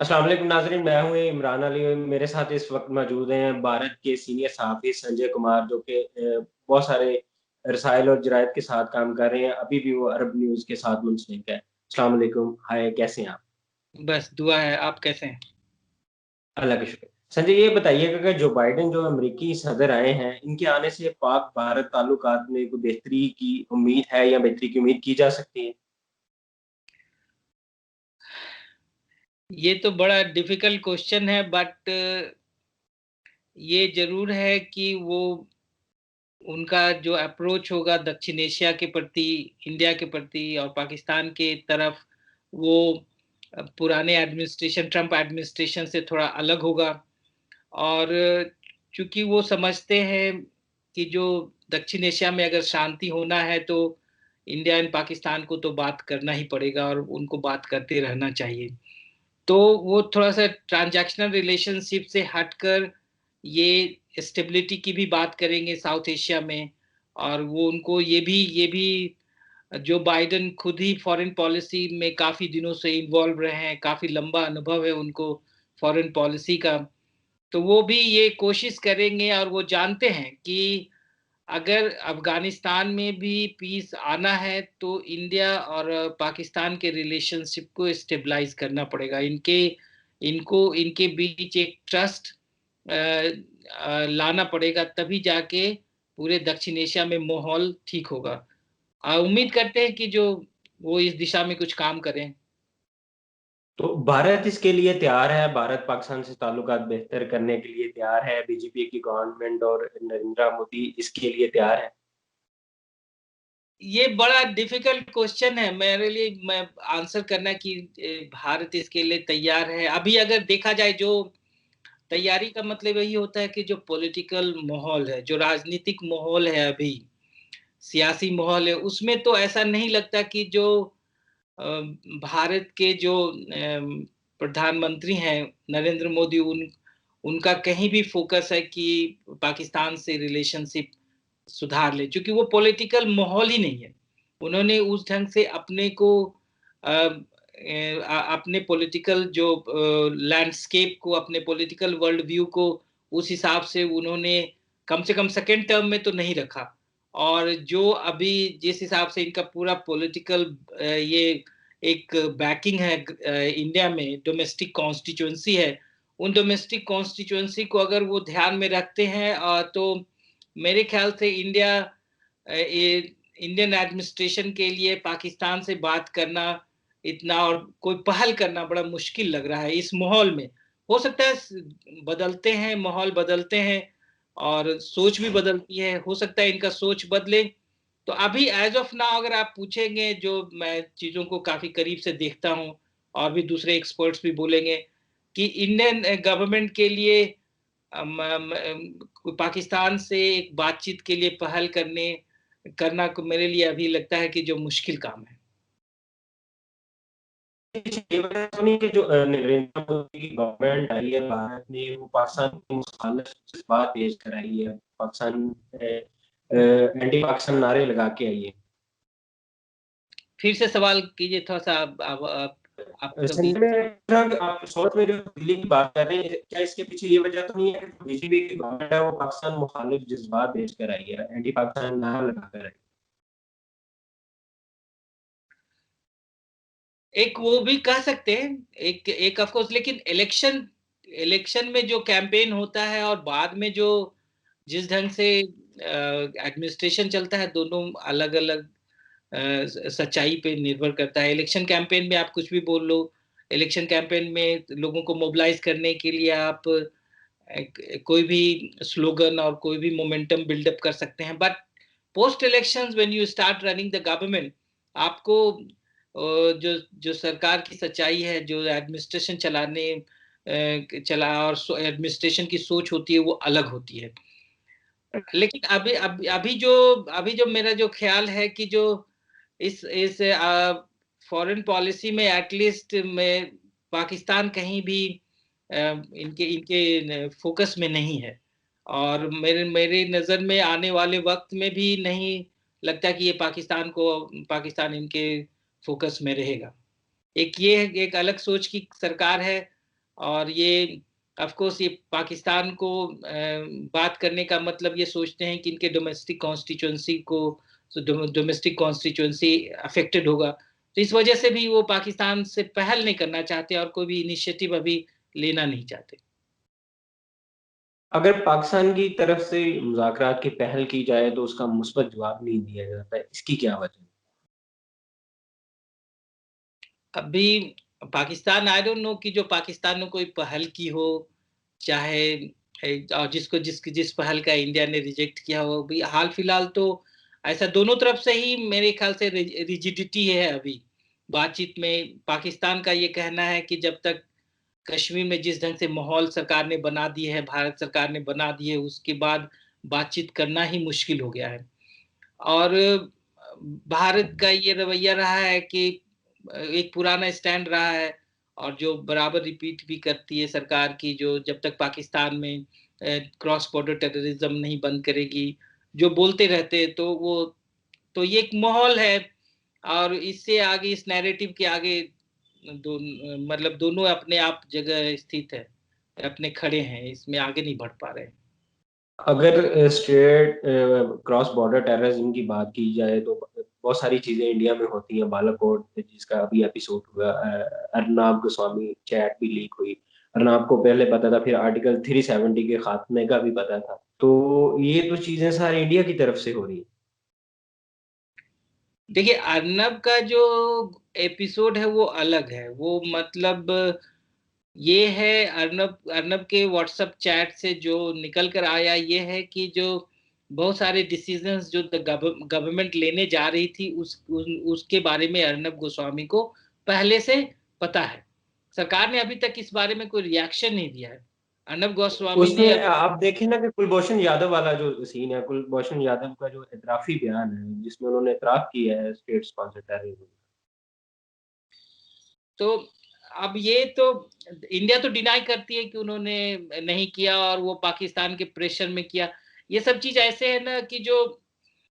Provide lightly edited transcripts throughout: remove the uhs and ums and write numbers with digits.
अस्सलाम वालेकुम नाज़रीन, मैं हूँ इमरान अली। मेरे साथ इस वक्त मौजूद हैं भारत के सीनियर सहाफ़ी संजय कुमार, जो कि बहुत सारे रसायल और जरायद के साथ काम कर रहे हैं। अभी भी वो अरब न्यूज़ के साथ मुंसलिक है। अस्सलाम वालेकुम, हाय, कैसे हैं आप? बस दुआ है। आप कैसे हैं? अल्लाह का शुक्र। संजय, ये बताइएगा कि जो बाइडेन जो अमेरिकी सदर आए हैं, इनके आने से पाक-भारत ताल्लुकात में कोई बेहतरी की उम्मीद है या बेहतरी की उम्मीद की जा सकती है? ये तो बड़ा डिफिकल्ट क्वेश्चन है, बट ये ज़रूर है कि वो उनका जो अप्रोच होगा दक्षिण एशिया के प्रति, इंडिया के प्रति और पाकिस्तान के तरफ, वो पुराने एडमिनिस्ट्रेशन, ट्रंप एडमिनिस्ट्रेशन से थोड़ा अलग होगा। और चूँकि वो समझते हैं कि जो दक्षिण एशिया में अगर शांति होना है तो इंडिया एंड पाकिस्तान को तो बात करना ही पड़ेगा और उनको बात करते रहना चाहिए। तो वो थोड़ा-सा ट्रांजैक्शनल रिलेशनशिप से हटकर ये स्टेबिलिटी की भी बात करेंगे साउथ एशिया में। और वो उनको ये भी जो बाइडेन खुद ही फॉरेन पॉलिसी में काफ़ी दिनों से इन्वॉल्व रहे हैं, काफ़ी लंबा अनुभव है उनको फॉरेन पॉलिसी का। तो वो भी ये कोशिश करेंगे और वो जानते हैं कि अगर अफ़गानिस्तान में भी पीस आना है तो इंडिया और पाकिस्तान के रिलेशनशिप को स्टेबलाइज़ करना पड़ेगा। इनके बीच एक ट्रस्ट लाना पड़ेगा, तभी जाके पूरे दक्षिण एशिया में माहौल ठीक होगा। उम्मीद करते हैं कि जो वो इस दिशा में कुछ काम करें। तो भारत इसके लिए तैयार है, भारत पाकिस्तान से ताल्लुकात बेहतर करने के लिए तैयार है, बीजेपी की गवर्नमेंट और नरेंद्र मोदी इसके लिए तैयार है? ये बड़ा डिफिकल्ट क्वेश्चन है मेरे लिए, मैं आंसर करना कि भारत इसके लिए तैयार है। अभी अगर देखा जाए, जो तैयारी का मतलब यही होता है कि जो पॉलिटिकल माहौल है, जो राजनीतिक माहौल है अभी, सियासी माहौल है, उसमें तो ऐसा नहीं लगता कि जो अ, भारत के जो प्रधानमंत्री हैं नरेंद्र मोदी, उनका कहीं भी फ़ोकस है कि पाकिस्तान से रिलेशनशिप सुधार ले, क्योंकि वो पॉलिटिकल माहौल ही नहीं है। उन्होंने उस ढंग से अपने को अपने पॉलिटिकल जो लैंडस्केप को, अपने पॉलिटिकल वर्ल्ड व्यू को उस हिसाब से उन्होंने कम से कम सेकंड टर्म में तो नहीं रखा। और जो अभी जिस हिसाब से इनका पूरा पॉलिटिकल ये एक बैकिंग है इंडिया में, डोमेस्टिक कॉन्स्टिट्यूएंसी है, उन डोमेस्टिक कॉन्स्टिट्यूएंसी को अगर वो ध्यान में रखते हैं तो मेरे ख्याल से इंडियन एडमिनिस्ट्रेशन के लिए पाकिस्तान से बात करना इतना और कोई पहल करना बड़ा मुश्किल लग रहा है इस माहौल में। हो सकता है बदलते हैं, माहौल बदलते हैं और सोच भी बदलती है, हो सकता है इनका सोच बदले। तो अभी एज ऑफ नाउ अगर आप पूछेंगे, जो मैं चीज़ों को काफ़ी करीब से देखता हूँ और भी दूसरे एक्सपर्ट्स भी बोलेंगे कि इंडियन गवर्नमेंट के लिए पाकिस्तान से एक बातचीत के लिए पहल करना को मेरे लिए अभी लगता है कि जो मुश्किल काम है। ये वजह तो नहीं कि जो नरेंद्र मोदी की गवर्नमेंट आई है भारत में, वो पाकिस्तान की मुखालिफ जज्बात पेश कराई है, पाकिस्तान एंटी पाकिस्तान नारे लगा के आई है। फिर से सवाल कीजिए थोड़ा-सा, आपका बीच। संजय, आप शॉर्ट में जो दिल्ली की बात कर रहे हैं, क्या इसके पीछे ये वजह तो नहीं है कि बीजेपी की गवर्नमेंट है वो पाकिस्तान मुखालिफ जज्बात पेश कर आई है, एंटी पाकिस्तान नारा लगा कर आई एक वो भी कह सकते हैं, एक एक ऑफ कोर्स, लेकिन इलेक्शन इलेक्शन में जो कैंपेन होता है और बाद में जो जिस ढंग से एडमिनिस्ट्रेशन चलता है, दोनों अलग-अलग सच्चाई पे निर्भर करता है। इलेक्शन कैंपेन में आप कुछ भी बोल लो, इलेक्शन कैंपेन में लोगों को मोबिलाइज़ करने के लिए आप कोई भी स्लोगन और कोई भी मोमेंटम बिल्डअप कर सकते हैं। But post elections when you start running the government, आपको जो जो सरकार की सच्चाई है, जो एडमिनिस्ट्रेशन चला और एडमिनिस्ट्रेशन की सोच होती है, वो अलग होती है। लेकिन अभी जो मेरा जो ख्याल है कि जो इस फॉरेन पॉलिसी में एटलीस्ट में पाकिस्तान कहीं भी इनके इनके फोकस में नहीं है। और मेरे मेरी नज़र में आने वाले वक़्त में भी नहीं लगता कि ये पाकिस्तान इनके फोकस में रहेगा। एक ये है, एक अलग सोच की सरकार है, और ये ऑफ कोर्स ये पाकिस्तान को बात करने का मतलब ये सोचते हैं कि इनके डोमेस्टिक कॉन्स्टिट्यूएंसी को, डोमेस्टिक कॉन्स्टिट्यूएंसी अफेक्टेड होगा, तो इस वजह से भी वो पाकिस्तान से पहल नहीं करना चाहते और कोई भी इनिशिएटिव अभी लेना नहीं चाहते। अगर पाकिस्तान की तरफ से मुज़ाकरात की पहल की जाए तो उसका मुस्बत जवाब नहीं दिया जाता है, इसकी क्या वजह है? अभी पाकिस्तान, आई डोंट नो कि जो पाकिस्तान ने कोई पहल की हो, चाहे और जिसको जिस पहल का इंडिया ने रिजेक्ट किया हो, अभी हाल फिलहाल तो ऐसा दोनों तरफ से ही मेरे ख्याल से रिजिडिटी है अभी बातचीत में। पाकिस्तान का ये कहना है कि जब तक कश्मीर में जिस ढंग से माहौल सरकार ने बना दिए है, भारत सरकार ने बना दिए, उसके बाद बातचीत करना ही मुश्किल हो गया है। और भारत का ये रवैया रहा है कि एक पुराना स्टैंड रहा है और जो बराबर रिपीट भी करती है सरकार की, जो जब तक पाकिस्तान में क्रॉस बॉर्डर टेररिज्म नहीं बंद करेगी, जो बोलते रहते हैं, तो वो तो ये एक माहौल है। और इससे आगे, इस नैरेटिव के आगे मतलब दोनों अपने आप जगह स्थित है, अपने खड़े हैं, इसमें आगे नहीं बढ़ पा रहे हैं। अगर स्ट्रेट क्रॉस बॉर्डर टेररिज्म की बात की जाए तो बहुत सारी चीजें इंडिया में होती हैं। बालाकोट जिसका अभी एपिसोड हुआ, अर्नाब गोस्वामी चैट भी लीक हुई। अर्नाब को पहले पता था, फिर आर्टिकल 370 के खात्मे का भी पता था। तो ये तो चीजें सारी इंडिया की तरफ से हो रही हैं। देखिए, अर्नब का जो एपिसोड है वो अलग है। वो मतलब ये है, अर्नब अर्नब के व्हाट्सएप चैट से जो निकल कर आया ये है कि जो बहुत सारे डिसीजंस जो गवर्नमेंट लेने जा रही थी उसके बारे में अर्नब गोस्वामी को पहले से पता है। सरकार ने अभी तक इस बारे में कोई रिएक्शन नहीं दिया है। अर्नब गोस्वामी ने उसमें अभी आप देखें ना कि कुलभूषण यादव वाला जो सीन है, कुलभूषण यादव का जो एतराफी बयान है जिसमें उन्होंने एतराफ किया है स्टेट स्पॉन्सर्ड टेररिज्म। तो अब ये तो इंडिया तो डिनाई करती है कि उन्होंने नहीं किया और वो पाकिस्तान के प्रेशर में किया। ये सब चीज ऐसे है ना कि जो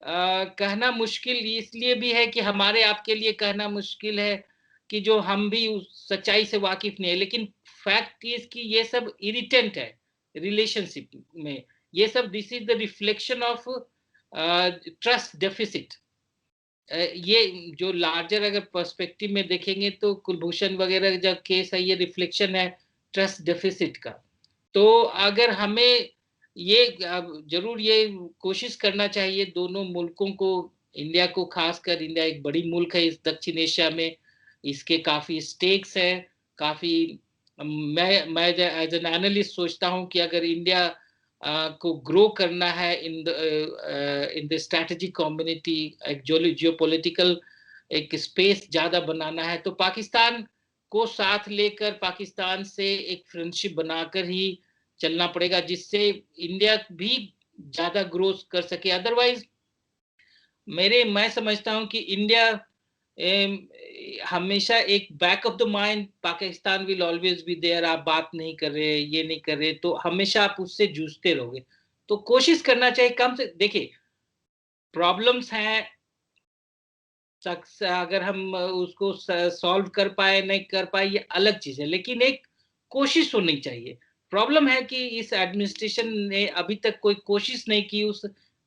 कहना मुश्किल इसलिए भी है कि हमारे आपके लिए कहना मुश्किल है कि जो हम भी उस सच्चाई से वाकिफ नहीं है, लेकिन फैक्ट इज कि ये सब इरिटेंट है रिलेशनशिप में। ये सब, this is the reflection of trust deficit. ये जो लार्जर अगर पर्सपेक्टिव में देखेंगे तो कुलभूषण वगैरह जब केस है, ये रिफ्लेक्शन है ट्रस्ट डेफिसिट का। तो अगर हमें ये जरूर ये कोशिश करना चाहिए दोनों मुल्कों को, इंडिया को खासकर, इंडिया एक बड़ी मुल्क है इस दक्षिण एशिया में, इसके काफी स्टेक्स है, काफी। मैं एज एन एनालिस्ट सोचता हूं कि अगर इंडिया को ग्रो करना है इन द स्ट्रेटेजिक कम्युनिटी, एक जियोपॉलिटिकल एक स्पेस ज्यादा बनाना है, तो पाकिस्तान को साथ लेकर पाकिस्तान से एक फ्रेंडशिप बनाकर ही चलना पड़ेगा, जिससे इंडिया भी ज्यादा ग्रो कर सके। अदरवाइज मैं समझता हूं कि इंडिया हमेशा एक back of the mind, Pakistan will always be there, आप बात नहीं कर रहे, ये नहीं कर रहे, तो हमेशा आप उससे जूझते रहोगे। तो कोशिश करना चाहिए कम से, देखिए प्रॉब्लम्स हैं, अगर हम उसको सॉल्व कर पाए नहीं कर पाए ये अलग चीज है, लेकिन एक कोशिश होनी चाहिए। प्रॉब्लम है कि इस एडमिनिस्ट्रेशन ने अभी तक कोई कोशिश नहीं की उस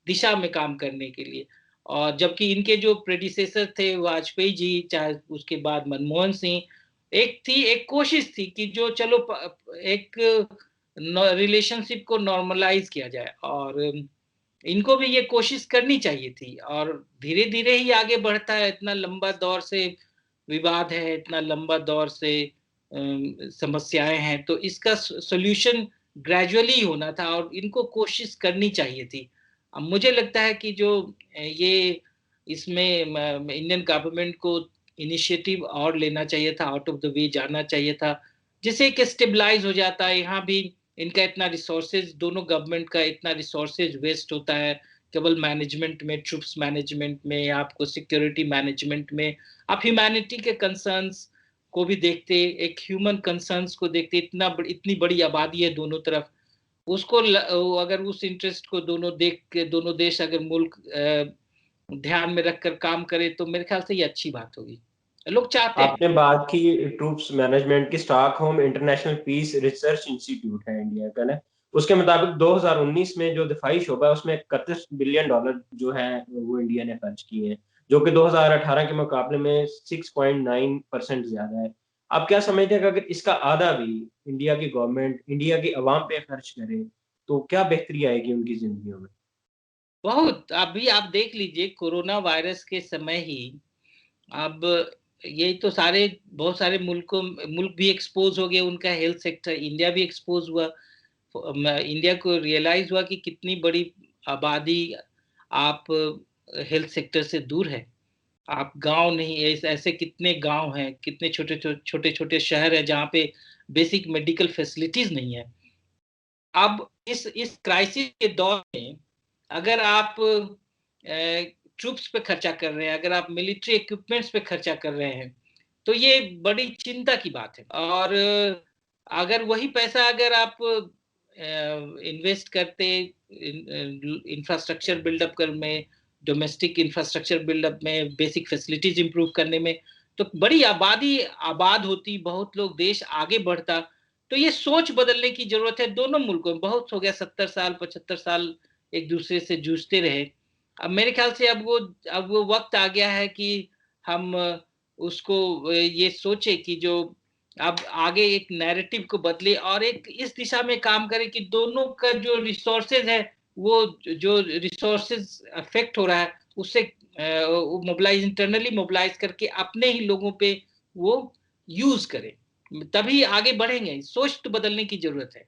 दिशा में काम करने के लिए। और जबकि इनके जो प्रेडिसेसर थे वाजपेयी जी, चाहे उसके बाद मनमोहन सिंह, एक कोशिश थी कि जो चलो एक रिलेशनशिप को नॉर्मलाइज किया जाए, और इनको भी ये कोशिश करनी चाहिए थी। और धीरे धीरे ही आगे बढ़ता है, इतना लंबा दौर से विवाद है, इतना लंबा दौर से समस्याएं हैं, तो इसका सॉल्यूशन ग्रेजुअली होना था और इनको कोशिश करनी चाहिए थी। अब मुझे लगता है कि जो ये इसमें इंडियन गवर्नमेंट को इनिशिएटिव और लेना चाहिए था, आउट ऑफ द वे जाना चाहिए था, जिससे कि स्टेबलाइज हो जाता है। यहाँ भी इनका इतना रिसोर्सेज, दोनों गवर्नमेंट का इतना रिसोर्सेज वेस्ट होता है केवल मैनेजमेंट में, ट्रूप्स मैनेजमेंट में, आपको सिक्योरिटी मैनेजमेंट में। आप ह्यूमैनिटी के कंसर्न्स को भी देखते, एक ह्यूमन कंसर्न्स को देखते, इतनी बड़ी आबादी है दोनों तरफ, उसको अगर उस इंटरेस्ट को दोनों देख के दोनों देश अगर मुल्क ध्यान में रखकर काम करे तो मेरे ख्याल से ये अच्छी बात होगी। लोग चाहते हैं। आपने बात की ट्रूप्स मैनेजमेंट की, Stockholm International Peace Research Institute है इंडिया का ना, उसके मुताबिक 2019 में जो दिफाई शोबा है उसमें 31 बिलियन डॉलर जो है वो इंडिया ने खर्च किए हैं, जो कि 2018 के मुकाबले में 6.9% ज्यादा है। आप क्या समझते हैं कि अगर इसका आधा भी इंडिया की गवर्नमेंट इंडिया की आवाम पे खर्च करे तो क्या बेहतरी आएगी उनकी जिंदगियों में? बहुत, अभी आप देख लीजिए कोरोना वायरस के समय ही, अब ये तो सारे बहुत सारे मुल्क भी एक्सपोज हो गए, उनका हेल्थ सेक्टर, इंडिया भी एक्सपोज हुआ। इंडिया को रियलाइज हुआ कि कितनी बड़ी आबादी आप हेल्थ सेक्टर से दूर है। आप गांव नहीं, ऐसे कितने गांव हैं, कितने छोटे छोटे छोटे शहर हैं जहाँ पे बेसिक मेडिकल फैसिलिटीज नहीं है। अब इस क्राइसिस के दौर में अगर आप ट्रूप्स पे खर्चा कर रहे हैं, अगर आप मिलिट्री इक्विपमेंट्स पे खर्चा कर रहे हैं, तो ये बड़ी चिंता की बात है। और अगर वही पैसा अगर आप इन्वेस्ट करते इंफ्रास्ट्रक्चर बिल्डअप कर में, डोमेस्टिक इंफ्रास्ट्रक्चर बिल्डअप में, बेसिक फैसिलिटीज इंप्रूव करने में, तो बड़ी आबादी आबाद होती, बहुत लोग, देश आगे बढ़ता। तो ये सोच बदलने की जरूरत है दोनों मुल्कों में। बहुत हो गया 70 साल 75 साल एक दूसरे से जूझते रहे। अब मेरे ख्याल से अब वो वक्त आ गया है कि हम उसको ये सोचे कि जो अब आगे एक नैरेटिव को बदले और एक इस दिशा में काम करे कि दोनों का जो रिसोर्सेज है, वो जो रिसोर्सेज अफेक्ट हो रहा है उससे मोबिलाइज, इंटरनली मोबिलाइज करके अपने ही लोगों पे वो यूज करे, तभी आगे बढ़ेंगे। सोच तो बदलने की जरूरत है।